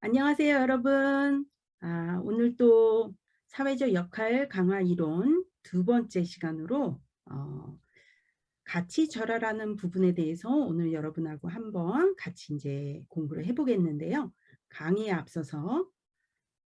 안녕하세요, 여러분. 오늘 또 사회적 역할 강화 이론 두 번째 시간으로 가치 절하라는 부분에 대해서 오늘 여러분하고 한번 같이 이제 공부를 해보겠는데요. 강의에 앞서서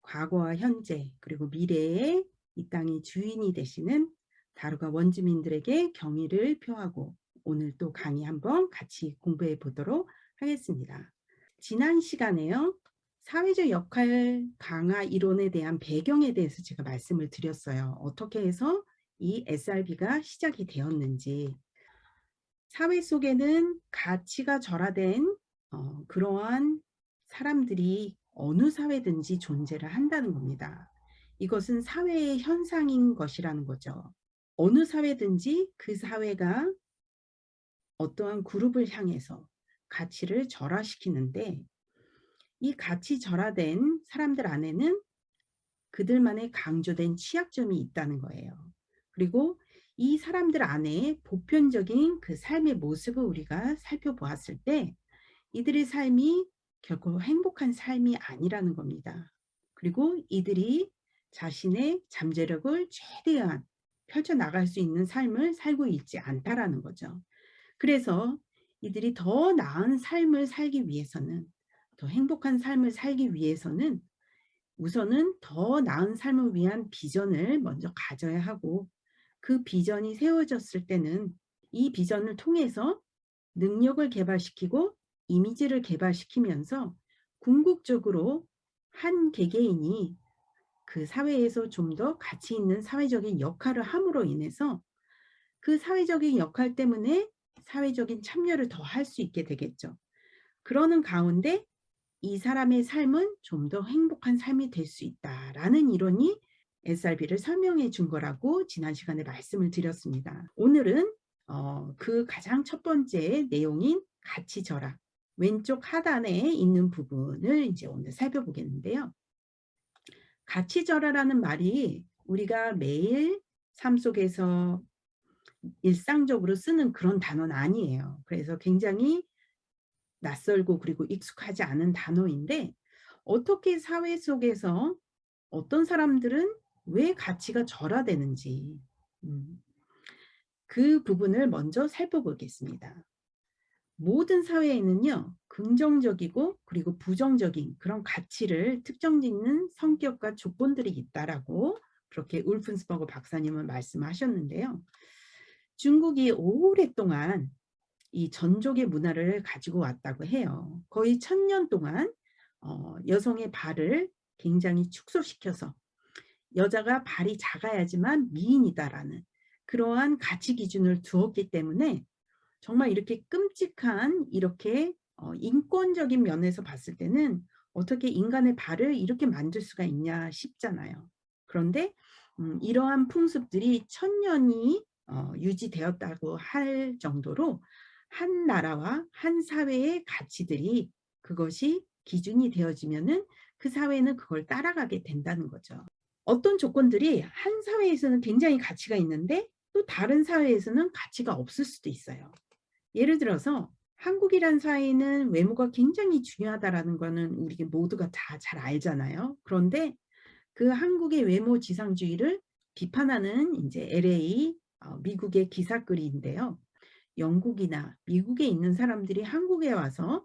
과거와 현재 그리고 미래에 이 땅의 주인이 되시는 다루가 원주민들에게 경의를 표하고 오늘 또 강의 한번 같이 공부해 보도록 하겠습니다. 지난 시간에요. 사회적 역할 강화 이론에 대한 배경에 대해서 제가 말씀을 드렸어요. 어떻게 해서 이 SRB가 시작이 되었는지. 사회 속에는 가치가 절하된 그러한 사람들이 어느 사회든지 존재를 한다는 겁니다. 이것은 사회의 현상인 것이라는 거죠. 어느 사회든지 그 사회가 어떠한 그룹을 향해서 가치를 절하시키는데 이 가치 절하된 사람들 안에는 그들만의 강조된 취약점이 있다는 거예요. 그리고 이 사람들 안에 보편적인 그 삶의 모습을 우리가 살펴보았을 때 이들의 삶이 결코 행복한 삶이 아니라는 겁니다. 그리고 이들이 자신의 잠재력을 최대한 펼쳐나갈 수 있는 삶을 살고 있지 않다라는 거죠. 그래서 이들이 더 나은 삶을 살기 위해서는, 더 행복한 삶을 살기 위해서는 우선은 더 나은 삶을 위한 비전을 먼저 가져야 하고, 그 비전이 세워졌을 때는 이 비전을 통해서 능력을 개발시키고 이미지를 개발시키면서 궁극적으로 한 개개인이 그 사회에서 좀 더 가치 있는 사회적인 역할을 함으로 인해서 그 사회적인 역할 때문에 사회적인 참여를 더 할 수 있게 되겠죠. 그러는 가운데 이 사람의 삶은 좀 더 행복한 삶이 될 수 있다라는 이론이 SRB를 설명해 준 거라고 지난 시간에 말씀을 드렸습니다. 오늘은 그 가장 첫 번째 내용인 가치 절하, 왼쪽 하단에 있는 부분을 이제 오늘 살펴보겠는데요. 가치 절하라는 말이 우리가 매일 삶 속에서 일상적으로 쓰는 그런 단어는 아니에요. 그래서 굉장히 낯설고 그리고 익숙하지 않은 단어인데, 어떻게 사회 속에서 어떤 사람들은 왜 가치가 절하되는지 그 부분을 먼저 살펴보겠습니다. 모든 사회에는요, 긍정적이고 그리고 부정적인 그런 가치를 특정짓는 성격과 조건들이 있다라고 그렇게 울픈스버그 박사님은 말씀하셨는데요. 중국이 오랫동안 이 전족의 문화를 가지고 왔다고 해요. 거의 1000년 동안 여성의 발을 굉장히 축소시켜서 여자가 발이 작아야지만 미인이다라는 그러한 가치 기준을 두었기 때문에 정말 이렇게 끔찍한 이렇게 인권적인 면에서 봤을 때는 어떻게 인간의 발을 이렇게 만들 수가 있냐 싶잖아요. 그런데 이러한 풍습들이 1000년이 유지되었다고 할 정도로 한 나라와 한 사회의 가치들이 그것이 기준이 되어지면은 그 사회는 그걸 따라가게 된다는 거죠. 어떤 조건들이 한 사회에서는 굉장히 가치가 있는데 또 다른 사회에서는 가치가 없을 수도 있어요. 예를 들어서 한국이란 사회는 외모가 굉장히 중요하다라는 거는 우리 모두가 다 잘 알잖아요. 그런데 그 한국의 외모 지상주의를 비판하는 이제 LA 미국의 기사글인데요. 영국이나 미국에 있는 사람들이 한국에 와서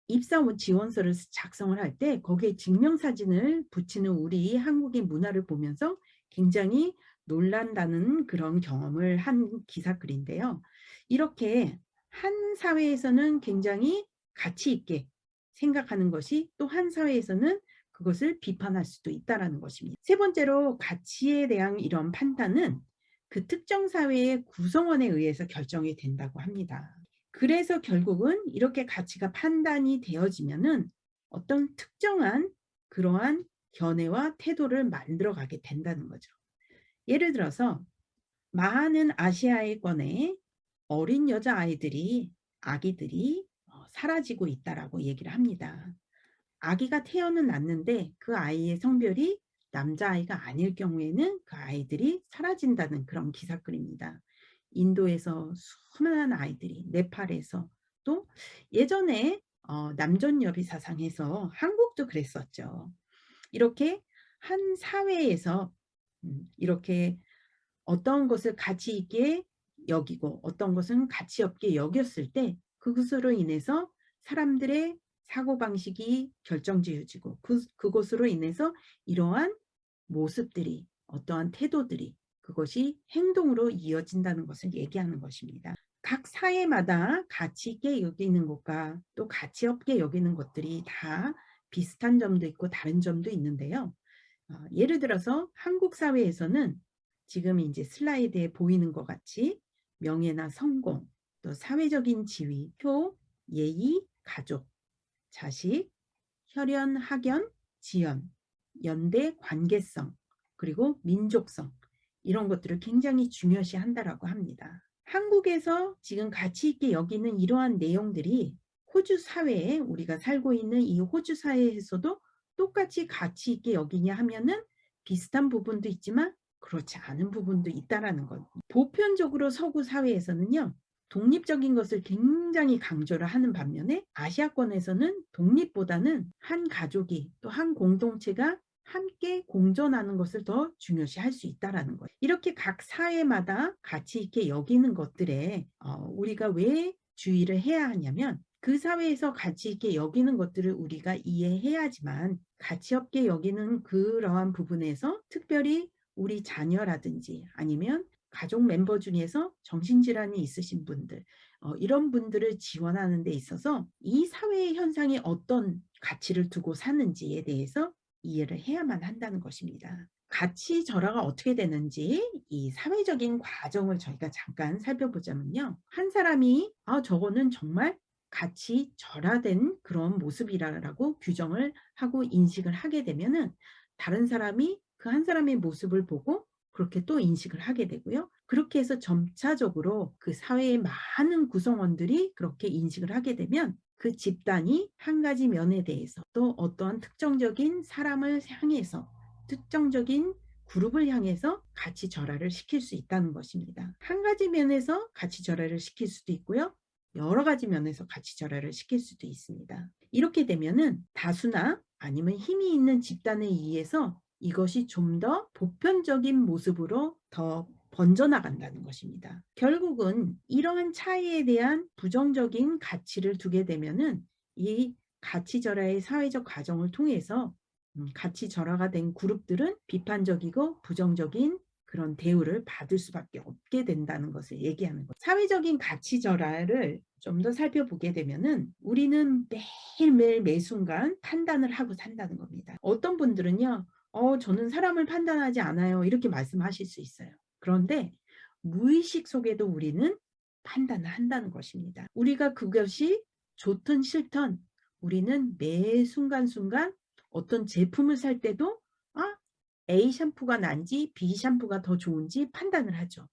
입사 지원서를 작성을 할 때 거기에 증명사진을 붙이는 우리 한국의 문화를 보면서 굉장히 놀란다는 그런 경험을 한 기사글인데요. 이렇게 한 사회에서는 굉장히 가치 있게 생각하는 것이 또 한 사회에서는 그것을 비판할 수도 있다는 것입니다. 세 번째로 가치에 대한 이런 판단은 그 특정 사회의 구성원에 의해서 결정이 된다고 합니다. 그래서 결국은 이렇게 가치가 판단이 되어지면은 어떤 특정한 그러한 견해와 태도를 만들어 가게 된다는 거죠. 예를 들어서 많은 아시아권의 어린 여자아이들이 아기들이 사라지고 있다라고 얘기를 합니다. 아기가 태어는 났는데 그 아이의 성별이 남자아이가 아닐 경우에는 그 아이들이 사라진다는 그런 기사글입니다. 인도에서 수많은 아이들이, 네팔에서 또 예전에 남존여비 사상해서 한국도 그랬었죠. 이렇게 한 사회에서 이렇게 어떤 것을 가치 있게 여기고 어떤 것은 가치 없게 여겼을 때 그것으로 인해서 사람들의 사고방식이 결정지어지고 그것으로 인해서 이러한 모습들이 어떠한 태도들이 그것이 행동으로 이어진다는 것을 얘기하는 것입니다. 각 사회마다 가치 있게 여기는 것과 또 가치 없게 여기는 것들이 다 비슷한 점도 있고 다른 점도 있는데요. 예를 들어서 한국 사회에서는 지금 이제 슬라이드에 보이는 것 같이 명예나 성공, 또 사회적인 지위, 효, 예의, 가족, 자식, 혈연, 학연, 지연, 연대, 관계성, 그리고 민족성 이런 것들을 굉장히 중요시한다라고 합니다. 한국에서 지금 가치 있게 여기는 이러한 내용들이 호주 사회에 우리가 살고 있는 이 호주 사회에서도 똑같이 가치 있게 여기냐 하면은 비슷한 부분도 있지만 그렇지 않은 부분도 있다라는 것. 보편적으로 서구 사회에서는요. 독립적인 것을 굉장히 강조를 하는 반면에 아시아권에서는 독립보다는 한 가족이 또 한 공동체가 함께 공존하는 것을 더 중요시할 수 있다라는 거예요. 이렇게 각 사회마다 가치 있게 여기는 것들에 우리가 왜 주의를 해야 하냐면 그 사회에서 가치 있게 여기는 것들을 우리가 이해해야지만 가치 없게 여기는 그러한 부분에서 특별히 우리 자녀라든지 아니면 가족 멤버 중에서 정신질환이 있으신 분들 이런 분들을 지원하는 데 있어서 이 사회의 현상이 어떤 가치를 두고 사는지에 대해서 이해를 해야만 한다는 것입니다. 가치 절하가 어떻게 되는지 이 사회적인 과정을 저희가 잠깐 살펴보자면요. 한 사람이 저거는 정말 가치 절하된 그런 모습이라고 규정을 하고 인식을 하게 되면은 다른 사람이 그 한 사람의 모습을 보고 그렇게 또 인식을 하게 되고요. 그렇게 해서 점차적으로 그 사회의 많은 구성원들이 그렇게 인식을 하게 되면 그 집단이 한 가지 면에 대해서 또 어떠한 특정적인 사람을 향해서 특정적인 그룹을 향해서 가치 절하를 시킬 수 있다는 것입니다. 한 가지 면에서 가치 절하를 시킬 수도 있고요. 여러 가지 면에서 가치 절하를 시킬 수도 있습니다. 이렇게 되면은 다수나 아니면 힘이 있는 집단에 의해서 이것이 좀 더 보편적인 모습으로 더 번져나간다는 것입니다. 결국은 이러한 차이에 대한 부정적인 가치를 두게 되면은 이 가치절하의 사회적 과정을 통해서 가치절하가 된 그룹들은 비판적이고 부정적인 그런 대우를 받을 수밖에 없게 된다는 것을 얘기하는 것. 사회적인 가치절하를 좀 더 살펴보게 되면은 우리는 매일매일 매 순간 판단을 하고 산다는 겁니다. 어떤 분들은요. 저는 사람을 판단하지 않아요. 이렇게 말씀하실 수 있어요. 그런데 무의식 속에도 우리는 판단을 한다는 것입니다. 우리가 그것이 좋든 싫든 우리는 매 순간순간 어떤 제품을 살 때도 A 샴푸가 난지 B 샴푸가 더 좋은지 판단을 하죠.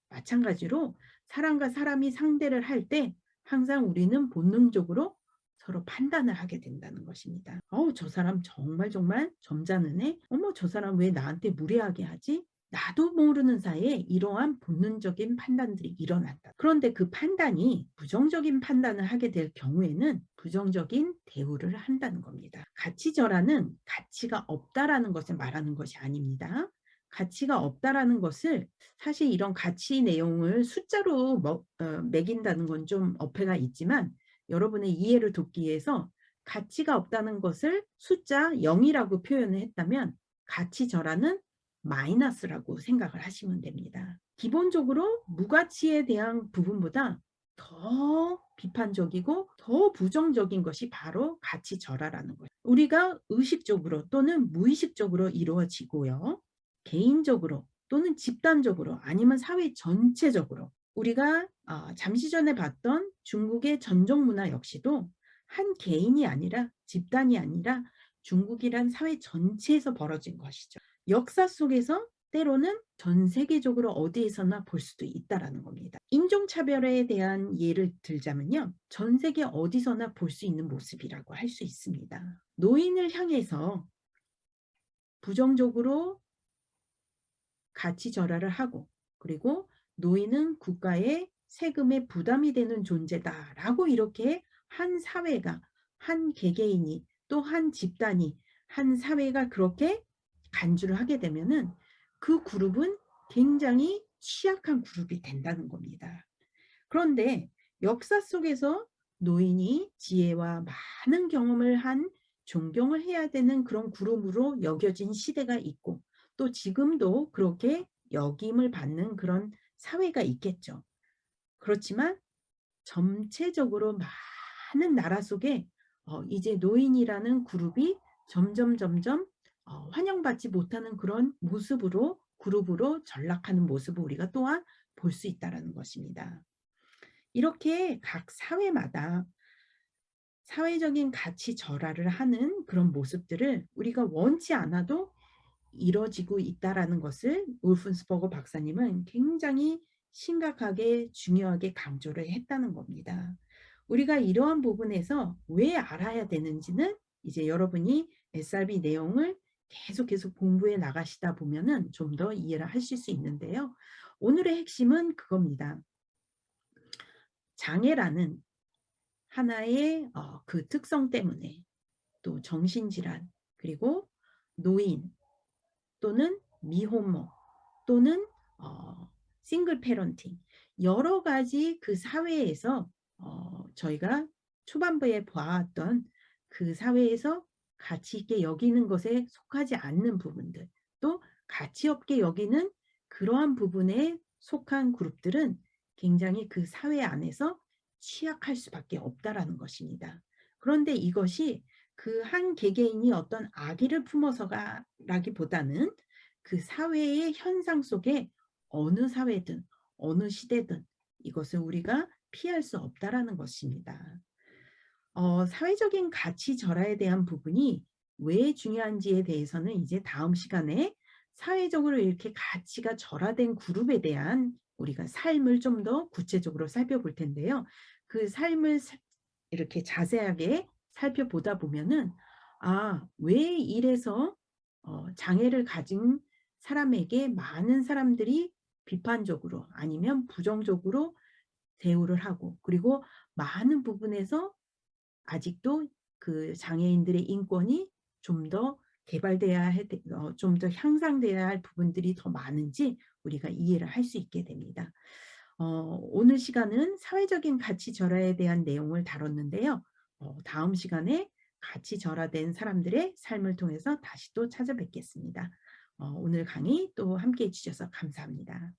마찬가지로 사람과 사람이 상대를 할 때 항상 우리는 본능적으로 서로 판단을 하게 된다는 것입니다. 저 사람 정말 정말 점잖으네. 어머, 저 사람 왜 나한테 무례하게 하지? 나도 모르는 사이에 이러한 본능적인 판단들이 일어난다. 그런데 그 판단이 부정적인 판단을 하게 될 경우에는 부정적인 대우를 한다는 겁니다. 가치절하는 가치가 없다라는 것을 말하는 것이 아닙니다. 가치가 없다라는 것을 사실 이런 가치 내용을 숫자로 매긴다는 건 좀 어폐가 있지만 여러분의 이해를 돕기 위해서 가치가 없다는 것을 숫자 0이라고 표현을 했다면 가치절하는 마이너스라고 생각을 하시면 됩니다. 기본적으로 무가치에 대한 부분보다 더 비판적이고 더 부정적인 것이 바로 가치절하라는 거예요. 우리가 의식적으로 또는 무의식적으로 이루어지고요. 개인적으로 또는 집단적으로 아니면 사회 전체적으로 우리가 잠시 전에 봤던 중국의 전종 문화 역시도 한 개인이 아니라 집단이 아니라 중국이란 사회 전체에서 벌어진 것이죠. 역사 속에서 때로는 전 세계적으로 어디에서나 볼 수도 있다라는 겁니다. 인종차별에 대한 예를 들자면요. 전 세계 어디서나 볼 수 있는 모습이라고 할 수 있습니다. 노인을 향해서 부정적으로 가치 절하를 하고 그리고 노인은 국가의 세금에 부담이 되는 존재다라고 이렇게 한 사회가 한 개개인이 또 한 집단이 한 사회가 그렇게 간주를 하게 되면은 그 그룹은 굉장히 취약한 그룹이 된다는 겁니다. 그런데 역사 속에서 노인이 지혜와 많은 경험을 한 존경을 해야 되는 그런 그룹으로 여겨진 시대가 있고 또 지금도 그렇게 여김을 받는 그런 사회가 있겠죠. 그렇지만 전체적으로 많은 나라 속에 이제 노인이라는 그룹이 점점 환영받지 못하는 그런 모습으로 그룹으로 전락하는 모습을 우리가 또한 볼 수 있다라는 것입니다. 이렇게 각 사회마다 사회적인 가치 절하를 하는 그런 모습들을 우리가 원치 않아도 이뤄지고 있다라는 것을 울픈스버거 박사님은 굉장히 심각하게 중요하게 강조를 했다는 겁니다. 우리가 이러한 부분에서 왜 알아야 되는지는 이제 여러분이 SRB 내용을 계속 공부해 나가시다 보면은 좀 더 이해를 하실 수 있는데요. 오늘의 핵심은 그겁니다. 장애라는 하나의 그 특성 때문에 또 정신질환 그리고 노인 또는 미혼모 또는 싱글 패런팅 여러 가지 그 사회에서 저희가 초반부에 보았던 그 사회에서 가치 있게 여기는 것에 속하지 않는 부분들 또 가치 없게 여기는 그러한 부분에 속한 그룹들은 굉장히 그 사회 안에서 취약할 수밖에 없다라는 것입니다. 그런데 이것이 그 한 개개인이 어떤 악의를 품어서가라기보다는 그 사회의 현상 속에 어느 사회든 어느 시대든 이것을 우리가 피할 수 없다라는 것입니다. 사회적인 가치 절하에 대한 부분이 왜 중요한지에 대해서는 이제 다음 시간에 사회적으로 이렇게 가치가 절하된 그룹에 대한 우리가 삶을 좀 더 구체적으로 살펴볼 텐데요. 그 삶을 이렇게 자세하게 살펴보다 보면은 왜 이래서 장애를 가진 사람에게 많은 사람들이 비판적으로 아니면 부정적으로 대우를 하고 그리고 많은 부분에서 아직도 그 장애인들의 인권이 좀 더 개발돼야 좀 더 향상돼야 할 부분들이 더 많은지 우리가 이해를 할 수 있게 됩니다. 오늘 시간은 사회적인 가치 절하에 대한 내용을 다뤘는데요. 다음 시간에 가치 절하된 사람들의 삶을 통해서 다시 또 찾아뵙겠습니다. 오늘 강의 또 함께해 주셔서 감사합니다.